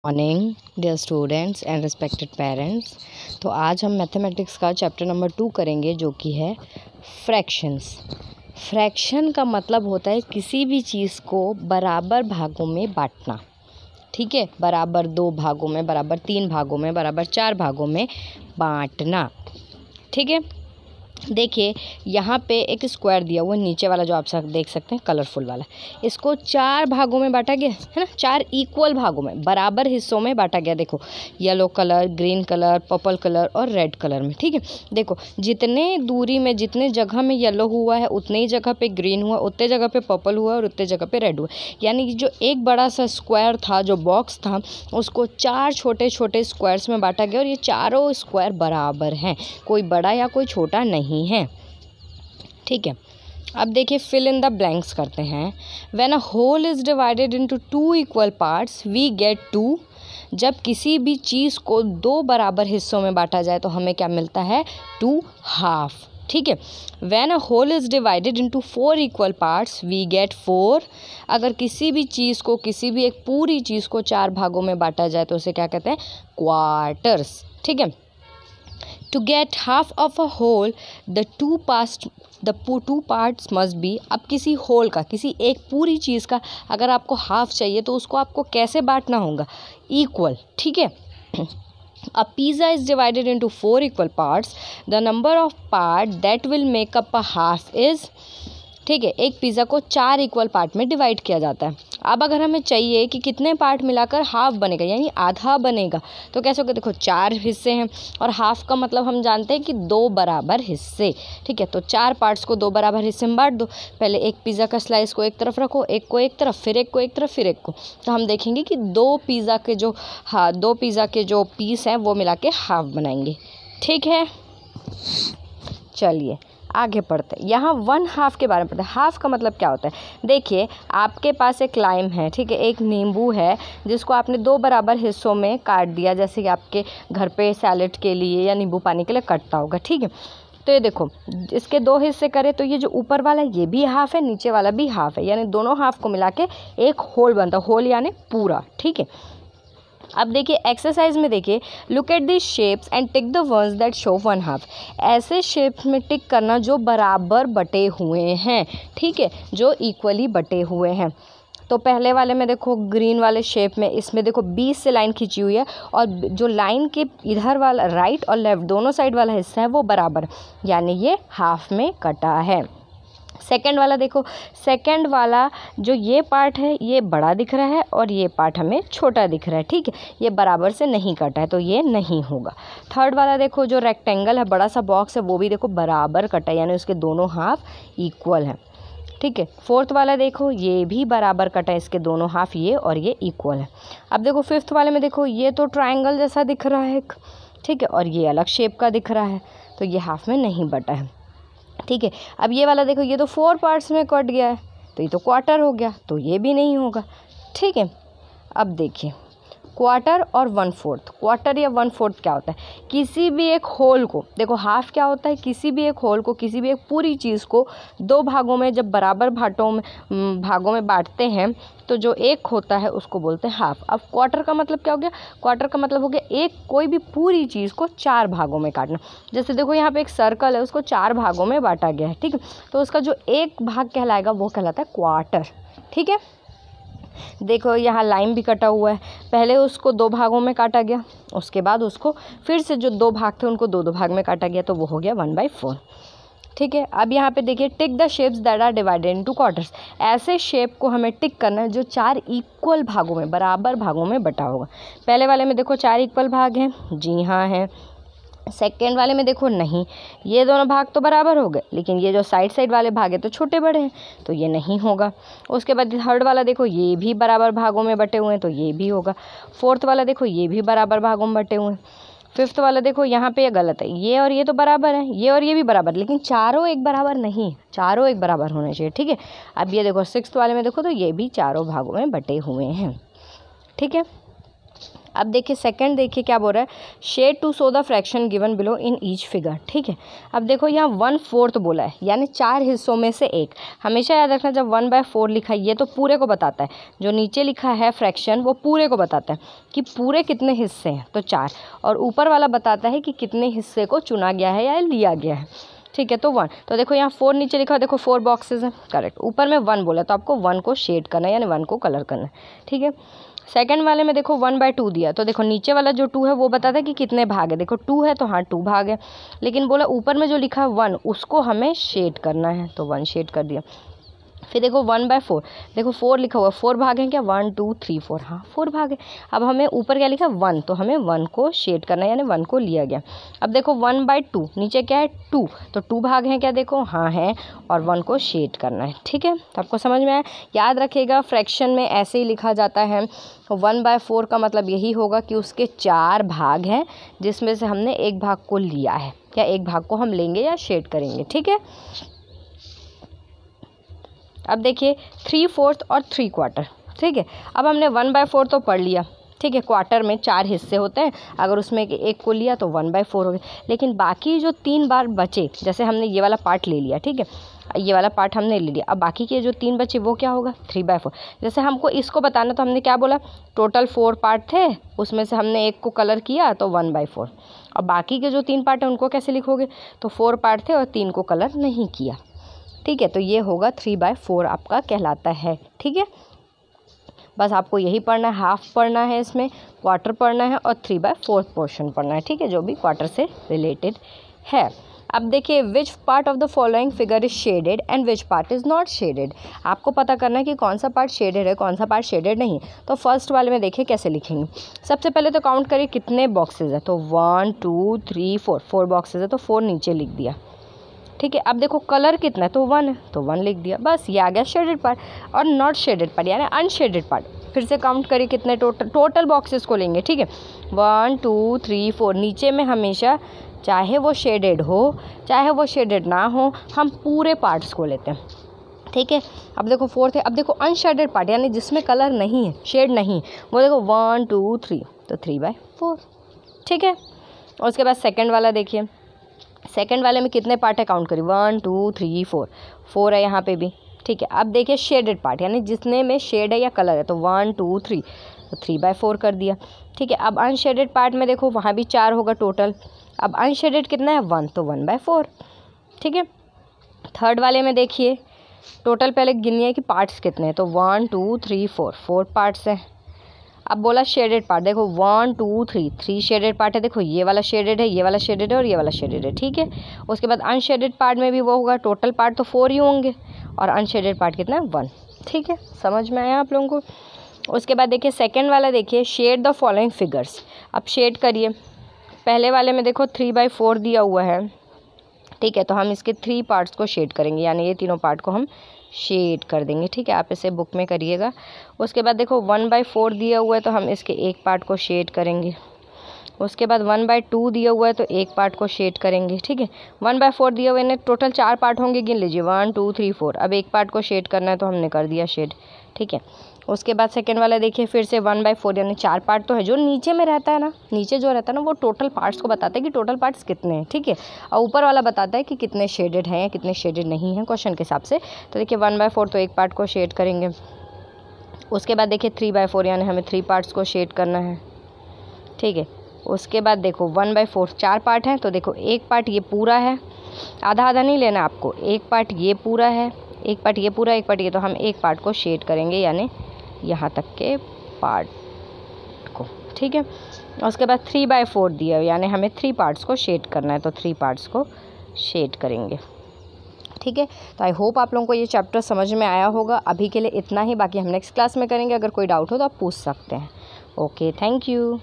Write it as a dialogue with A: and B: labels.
A: Morning dear students and respected parents. तो आज हम मैथमेटिक्स का चैप्टर नंबर 2 करेंगे, जो कि है फ्रैक्शंस। फ्रैक्शन का मतलब होता है किसी भी चीज़ को बराबर भागों में बांटना। ठीक है, बराबर 2 भागों में, बराबर 3 भागों में, बराबर 4 भागों में बांटना। ठीक है, देखिए यहाँ पे एक स्क्वायर दिया हुआ, नीचे वाला जो आप सब देख सकते हैं कलरफुल वाला, इसको 4 भागों में बांटा गया है ना, 4 इक्वल भागों में, बराबर हिस्सों में बांटा गया। देखो yellow colour, green colour, purple colour और रेड कलर में। ठीक है, देखो जितने दूरी में, जितने जगह में येलो हुआ है उतने ही जगह पे ग्रीन हुआ, उतने जगह पे पर्पल हुआ और उतने जगह पे रेड हुआ। यानी कि जो एक बड़ा सा स्क्वायर था, जो बॉक्स था, उसको 4 छोटे छोटे स्क्वायर्स में बांटा गया और ये चारों स्क्वायर बराबर हैं, कोई बड़ा या कोई छोटा नहीं है। ठीक है, अब देखिए फिल इन द ब्लैंक्स करते हैं। When a whole is divided into 2 equal parts we get 2। जब किसी भी चीज़ को 2 बराबर हिस्सों में बांटा जाए तो हमें क्या मिलता है? 2 हाफ। ठीक है, when a whole is divided into 4 equal parts we get 4। अगर किसी भी चीज़ को, किसी भी एक पूरी चीज़ को 4 भागों में बांटा जाए तो उसे क्या कहते हैं? क्वार्टर्स। ठीक है, to get half of a whole the two parts must be। अब किसी होल का, किसी एक पूरी चीज़ का अगर आपको हाफ चाहिए तो उसको आपको कैसे बांटना होगा? इक्वल। ठीक है, a pizza is divided into 4 equal parts, the number of part that will make up a half is। ठीक है, एक पिज़्ज़ा को 4 इक्वल पार्ट में डिवाइड किया जाता है। अब अगर हमें चाहिए कि कितने पार्ट मिलाकर हाफ बनेगा, यानी आधा बनेगा, तो कैसे होगा? देखो 4 हिस्से हैं और हाफ का मतलब हम जानते हैं कि 2 बराबर हिस्से। ठीक है, तो 4 पार्ट्स को 2 बराबर हिस्से में बांट दो। पहले एक पिज़्ज़ा का स्लाइस को एक तरफ रखो, एक को एक तरफ, फिर एक को एक तरफ, फिर एक को, तो हम देखेंगे कि 2 पिज़्ज़ा के जो पीस हैं वो मिला के हाफ बनाएंगे। ठीक है, चलिए आगे पढ़ते हैं। यहाँ 1/2 के बारे में पढ़ते हैं। हाफ का मतलब क्या होता है? देखिए आपके पास एक लाइम है, ठीक है, एक नींबू है, जिसको आपने 2 बराबर हिस्सों में काट दिया, जैसे कि आपके घर पे सैलेड के लिए या नींबू पानी के लिए कटता होगा। ठीक है, तो ये देखो इसके 2 हिस्से करें तो ये जो ऊपर वाला ये भी हाफ है, नीचे वाला भी हाफ है, यानी दोनों हाफ को मिला के एक होल बनता है। होल यानी पूरा। ठीक है, अब देखिए एक्सरसाइज में, देखिए look at this shapes and tick the ones that show 1/2। ऐसे शेप्स में टिक करना जो बराबर बटे हुए हैं। ठीक है, जो इक्वली बटे हुए हैं। तो पहले वाले में देखो ग्रीन वाले शेप में, इसमें देखो 20 से लाइन खींची हुई है और जो लाइन के इधर वाला राइट और लेफ्ट दोनों साइड वाला हिस्सा है वो बराबर, यानी ये हाफ में कटा है। सेकंड वाला देखो, सेकंड वाला जो ये पार्ट है ये बड़ा दिख रहा है और ये पार्ट हमें छोटा दिख रहा है। ठीक है, ये बराबर से नहीं कटा है तो ये नहीं होगा। थर्ड वाला देखो, जो रेक्टेंगल है, बड़ा सा बॉक्स है, वो भी देखो बराबर कटा है, यानी उसके दोनों हाफ इक्वल हैं। ठीक है, फोर्थ वाला देखो ये भी बराबर कटा है, इसके दोनों हाफ ये और ये इक्वल है। अब देखो फिफ्थ वाले में देखो, ये तो ट्रायंगल जैसा दिख रहा है, ठीक है, और ये अलग शेप का दिख रहा है, तो ये हाफ में नहीं बटा है। ठीक है, अब ये वाला देखो, ये तो 4 पार्ट्स में कट गया है, तो ये तो क्वार्टर हो गया, तो ये भी नहीं होगा। ठीक है, अब देखिए क्वार्टर और 1/4। क्वार्टर या 1/4 क्या होता है? किसी भी एक होल को, देखो हाफ क्या होता है? किसी भी एक होल को, किसी भी एक पूरी चीज़ को 2 भागों में जब बराबर भागों में बांटते हैं तो जो एक होता है उसको बोलते हैं हाफ। अब क्वार्टर का मतलब क्या हो गया? क्वार्टर का मतलब हो गया एक कोई भी पूरी चीज़ को 4 भागों में काटना। जैसे देखो यहाँ पे एक सर्कल है, उसको 4 भागों में बांटा गया है। ठीक है, तो उसका जो एक भाग कहलाएगा वो कहलाता है क्वार्टर। ठीक है, देखो यहाँ लाइन भी कटा हुआ है, पहले उसको 2 भागों में काटा गया, उसके बाद उसको फिर से जो 2 भाग थे उनको 2 भाग में काटा गया, तो वो हो गया 1/4। ठीक है, अब यहाँ पे देखिए tick the shapes that are divided into quarters. ऐसे शेप को हमें टिक करना है जो 4 इक्वल भागों में, बराबर भागों में बटा होगा। पहले वाले में देखो 4 इक्वल भाग हैं, जी हाँ है। सेकेंड वाले में देखो नहीं, ये दोनों भाग तो बराबर हो गए, लेकिन ये जो साइड वाले भाग है तो छोटे बड़े हैं, तो ये नहीं होगा। उसके बाद थर्ड वाला देखो, ये भी बराबर भागों में बटे हुए हैं, तो ये भी होगा। फोर्थ वाला देखो, ये भी बराबर भागों में बटे हुए हैं। फिफ्थ वाला देखो, यहाँ पे ये गलत है, ये और ये तो बराबर है, ये और ये भी बराबर, लेकिन चारों एक बराबर नहीं, चारों एक बराबर होने चाहिए। ठीक है, अब ये देखो सिक्स्थ वाले में देखो, तो ये भी चारों भागों में बटे हुए हैं। ठीक है, अब देखिए सेकंड, देखिए क्या बोल रहा है, shade to show the fraction given below in each figure. ठीक है, अब देखो यहाँ 1/4 बोला है, यानी 4 हिस्सों में से एक। हमेशा याद रखना जब 1/4 लिखा है ये तो पूरे को बताता है, जो नीचे लिखा है फ्रैक्शन वो पूरे को बताता है कि पूरे कितने हिस्से हैं, तो 4, और ऊपर वाला बताता है कि कितने हिस्से को चुना गया है या लिया गया है। ठीक है, तो 1, तो देखो यहाँ 4 नीचे लिखा है, देखो 4 बॉक्सेस हैं, करेक्ट। ऊपर में 1 बोला तो आपको 1 को शेड करना है, यानी 1 को कलर करना है। ठीक है, सेकंड वाले में देखो 1/2 दिया, तो देखो नीचे वाला जो 2 है वो बताता है कि कितने भाग है। देखो 2 है तो हाँ 2 भाग है, लेकिन बोला ऊपर में जो लिखा है 1 उसको हमें शेड करना है, तो 1 शेड कर दिया। फिर देखो 1/4, देखो 4 लिखा हुआ, 4 भाग हैं क्या, 1 2 3 4, हाँ 4 भाग है। अब हमें ऊपर क्या लिखा है 1, तो हमें 1 को शेड करना है, यानी 1 को लिया गया। अब देखो 1/2 नीचे क्या है 2, तो 2 भाग हैं क्या, देखो हाँ है, और 1 को शेड करना है। ठीक है, तो आपको समझ में आया। याद रखिएगा फ्रैक्शन में ऐसे ही लिखा जाता है, 1/4 का मतलब यही होगा कि उसके 4 भाग हैं जिसमें से हमने एक भाग को लिया है, या एक भाग को हम लेंगे या शेड करेंगे। ठीक है, अब देखिए 3/4 और 3/4। ठीक है, अब हमने 1/4 तो पढ़ लिया। ठीक है, क्वार्टर में 4 हिस्से होते हैं, अगर उसमें एक को लिया तो 1/4 हो गया, लेकिन बाकी जो 3 बार बचे, जैसे हमने ये वाला पार्ट ले लिया, ठीक है, ये वाला पार्ट हमने ले लिया, अब बाकी के जो 3 बचे वो क्या होगा 3/4। जैसे हमको इसको बताना तो हमने क्या बोला, टोटल 4 पार्ट थे, उसमें से हमने एक को कलर किया तो 1/4, और बाकी के जो 3 पार्ट हैं उनको कैसे लिखोगे, तो 4 पार्ट थे और 3 को कलर नहीं किया। ठीक है, तो ये होगा 3/4 आपका कहलाता है। ठीक है, बस आपको यही पढ़ना है, हाफ पढ़ना है, इसमें क्वार्टर पढ़ना है और 3/4 पोर्शन पढ़ना है। ठीक है, जो भी क्वार्टर से रिलेटेड है। अब देखिए which part of the following figure is shaded and which part is not shaded. आपको पता करना है कि कौन सा पार्ट शेडेड है, कौन सा पार्ट शेडेड नहीं। तो फर्स्ट वाले में देखिए कैसे लिखेंगे। सबसे पहले तो काउंट करिए कितने बॉक्सेज है, तो 1 2 3 4 बॉक्सेज है, तो 4 नीचे लिख दिया। ठीक है, अब देखो कलर कितना है, तो 1 है, तो 1 लिख दिया, बस ये आ गया शेडेड पार्ट। और नॉट शेडेड पार्ट यानी अनशेडेड पार्ट, फिर से काउंट करिए कितने टोटल बॉक्सेस को लेंगे। ठीक है, 1 2 3 4, नीचे में हमेशा चाहे वो शेडेड हो चाहे वो शेडेड ना हो, हम पूरे पार्ट्स को लेते हैं। ठीक है, अब देखो 4 थे, अब देखो अनशेडेड पार्ट यानी जिसमें कलर नहीं है, शेड नहीं, वो देखो 1 2 3, तो 3/4। ठीक है, और उसके बाद सेकंड वाला देखिए, सेकंड वाले में कितने पार्ट है काउंट करिए, 1 2 3 4 है यहाँ पे भी। ठीक है, अब देखिए शेडेड पार्ट यानी जितने में शेड है या कलर है, तो 1 2 3, तो 3/4 कर दिया। ठीक है, अब अनशेडेड पार्ट में देखो वहाँ भी 4 होगा टोटल, अब अनशेडेड कितना है 1, तो 1/4। ठीक है, थर्ड वाले में देखिए टोटल पहले गिनिए कि पार्ट्स कितने हैं, तो 1 2 3 4 पार्ट्स हैं। अब बोला शेडेड पार्ट, देखो 1 2 3 शेडेड पार्ट है, देखो ये वाला शेडेड है, ये वाला शेडेड है और ये वाला शेडेड है। ठीक है, उसके बाद अनशेडेड पार्ट में भी वो होगा, टोटल पार्ट तो 4 ही होंगे और अनशेडेड पार्ट कितना है 1। ठीक है, समझ में आया आप लोगों को। उसके बाद देखिए सेकंड वाला, देखिए शेड द फॉलोइंग फिगर्स। अब शेड करिए, पहले वाले में देखो 3/4 दिया हुआ है। ठीक है, तो हम इसके 3 पार्ट्स को शेड करेंगे, यानी ये तीनों पार्ट को हम शेड कर देंगे। ठीक है, आप इसे बुक में करिएगा। उसके बाद देखो 1/4 दिया हुआ है, तो हम इसके एक पार्ट को शेड करेंगे। उसके बाद 1/2 दिया हुआ है, तो एक पार्ट को शेड करेंगे। ठीक है, 1/4 दिया हुआ है, टोटल 4 पार्ट होंगे, गिन लीजिए 1 2 3 4। अब एक पार्ट को शेड करना है तो हमने कर दिया शेड। ठीक है, उसके बाद सेकेंड वाला देखिए फिर से 1/4 यानी 4 पार्ट तो है, जो नीचे में रहता है ना, नीचे जो रहता है ना वो टोटल पार्ट्स को बताता है कि टोटल पार्ट्स कितने हैं। ठीक है, और ऊपर वाला बताता है कि कितने शेडेड हैं या कितने शेडेड नहीं हैं क्वेश्चन के हिसाब से। तो देखिए 1/4 तो एक पार्ट को शेड करेंगे। उसके बाद देखिए 3/4 यानी हमें 3 पार्ट्स को शेड करना है। ठीक है, उसके बाद देखो 1/4 4 पार्ट हैं, तो देखो एक पार्ट ये पूरा है, आधा आधा नहीं लेना आपको, एक पार्ट ये पूरा है, एक पार्ट ये पूरा, एक पार्ट ये, तो हम एक पार्ट को शेड करेंगे यानी यहाँ तक के पार्ट को। ठीक है, उसके बाद 3/4 दिया यानी हमें 3 पार्ट्स को शेड करना है, तो 3 पार्ट्स को शेड करेंगे। ठीक है, तो आई होप आप लोगों को ये चैप्टर समझ में आया होगा। अभी के लिए इतना ही, बाकी हम नेक्स्ट क्लास में करेंगे। अगर कोई डाउट हो तो आप पूछ सकते हैं। Okay, thank you.